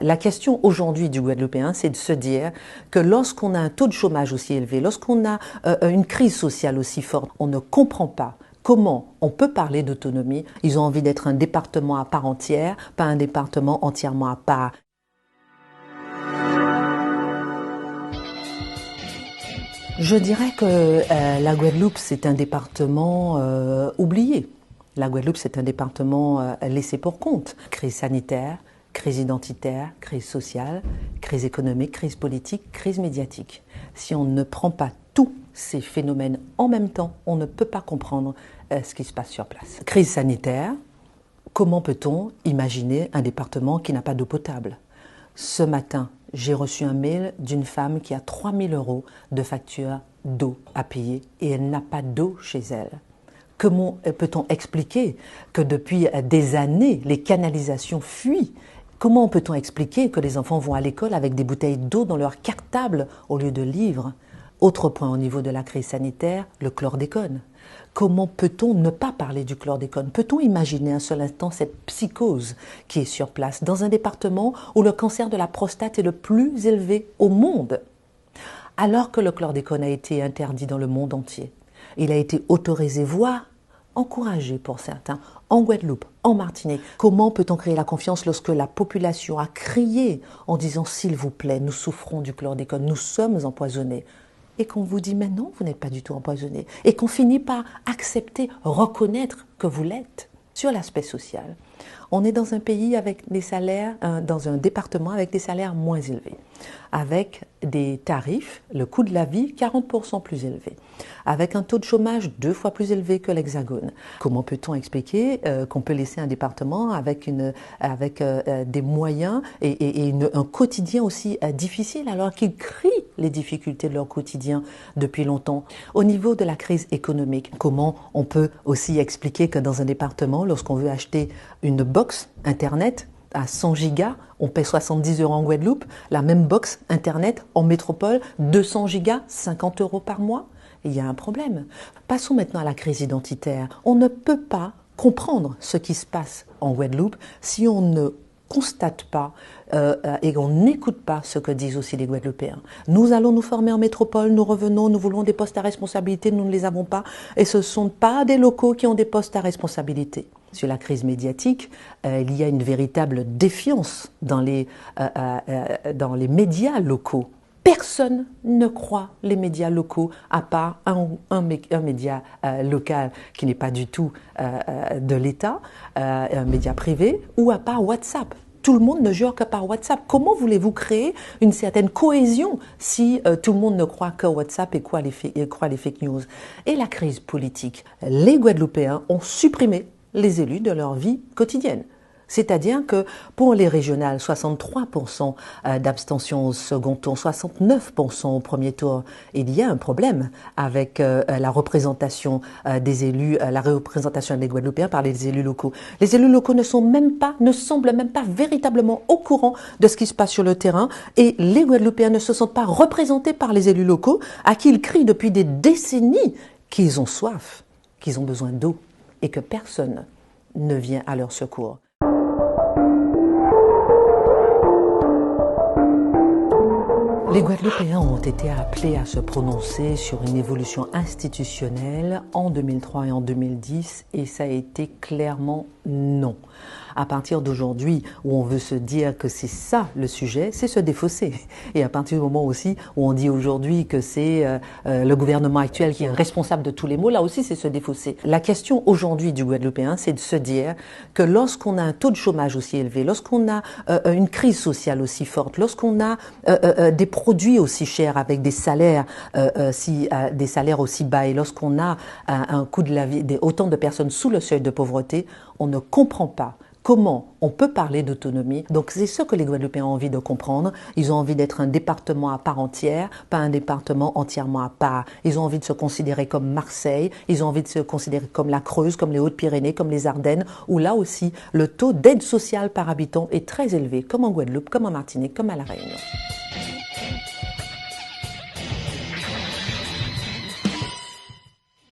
La question aujourd'hui du Guadeloupéen, c'est de se dire que lorsqu'on a un taux de chômage aussi élevé, lorsqu'on a une crise sociale aussi forte, on ne comprend pas comment on peut parler d'autonomie. Ils ont envie d'être un département à part entière, pas un département entièrement à part. Je dirais que la Guadeloupe, c'est un département oublié. La Guadeloupe, c'est un département laissé pour compte. Crise sanitaire, crise identitaire, crise sociale, crise économique, crise politique, crise médiatique. Si on ne prend pas tous ces phénomènes en même temps, on ne peut pas comprendre ce qui se passe sur place. Crise sanitaire, comment peut-on imaginer un département qui n'a pas d'eau potable ? Ce matin, j'ai reçu un mail d'une femme qui a 3 000 € de facture d'eau à payer et elle n'a pas d'eau chez elle. Comment peut-on expliquer que depuis des années, les canalisations fuient ? Comment peut-on expliquer que les enfants vont à l'école avec des bouteilles d'eau dans leur cartable au lieu de livres ? Autre point au niveau de la crise sanitaire, le chlordécone. Comment peut-on ne pas parler du chlordécone ? Peut-on imaginer un seul instant cette psychose qui est sur place dans un département où le cancer de la prostate est le plus élevé au monde, alors que le chlordécone a été interdit dans le monde entier? Il a été autorisé, voire encouragé pour certains, en Guadeloupe, en Martinique. Comment peut-on créer la confiance lorsque la population a crié en disant « s'il vous plaît, nous souffrons du chlordécone, nous sommes empoisonnés » et qu'on vous dit « mais non, vous n'êtes pas du tout empoisonné » et qu'on finit par accepter, reconnaître que vous l'êtes. Sur l'aspect social, on est dans un pays avec des salaires, dans un département avec des salaires moins élevés, avec des tarifs, le coût de la vie 40% plus élevé, avec un taux de chômage 2 fois plus élevé que l'Hexagone. Comment peut-on expliquer qu'on peut laisser un département avec des moyens et un quotidien aussi difficile alors qu'ils crient les difficultés de leur quotidien depuis longtemps? Au niveau de la crise économique, comment on peut aussi expliquer que dans un département, lorsqu'on veut acheter une box Internet à 100 gigas, on paie 70 € en Guadeloupe, la même box Internet en métropole, 200 gigas, 50 € par mois. Il y a un problème. Passons maintenant à la crise identitaire. On ne peut pas comprendre ce qui se passe en Guadeloupe si on ne constate pas et on n'écoute pas ce que disent aussi les Guadeloupéens. Nous allons nous former en métropole, nous revenons, nous voulons des postes à responsabilité, nous ne les avons pas et ce ne sont pas des locaux qui ont des postes à responsabilité. Sur la crise médiatique, il y a une véritable défiance dans les médias locaux. Personne ne croit les médias locaux à part un média local qui n'est pas du tout de l'État, un média privé, ou à part WhatsApp. Tout le monde ne jure que par WhatsApp. Comment voulez-vous créer une certaine cohésion si tout le monde ne croit que WhatsApp et croit les fake news? Et la crise politique, les Guadeloupéens ont supprimé les élus de leur vie quotidienne. C'est-à-dire que pour les régionales, 63% d'abstention au second tour, 69% au premier tour. Il y a un problème avec la représentation des élus, la représentation des Guadeloupéens par les élus locaux. Les élus locaux ne semblent même pas véritablement au courant de ce qui se passe sur le terrain et les Guadeloupéens ne se sentent pas représentés par les élus locaux à qui ils crient depuis des décennies qu'ils ont soif, qu'ils ont besoin d'eau et que personne ne vient à leur secours. Les Guadeloupéens ont été appelés à se prononcer sur une évolution institutionnelle en 2003 et en 2010 et ça a été clairement non. À partir d'aujourd'hui où on veut se dire que c'est ça le sujet, c'est se défausser. Et à partir du moment aussi où on dit aujourd'hui que c'est le gouvernement actuel qui est responsable de tous les maux, là aussi c'est se défausser. La question aujourd'hui du Guadeloupéen, c'est de se dire que lorsqu'on a un taux de chômage aussi élevé, lorsqu'on a une crise sociale aussi forte, lorsqu'on a des produits aussi chers avec des salaires aussi bas et lorsqu'on a un coût de la vie, autant de personnes sous le seuil de pauvreté, on ne comprend pas comment on peut parler d'autonomie. Donc c'est ce que les Guadeloupéens ont envie de comprendre. Ils ont envie d'être un département à part entière, pas un département entièrement à part. Ils ont envie de se considérer comme Marseille, ils ont envie de se considérer comme la Creuse, comme les Hautes-Pyrénées, comme les Ardennes, où là aussi le taux d'aide sociale par habitant est très élevé, comme en Guadeloupe, comme en Martinique, comme à La Réunion.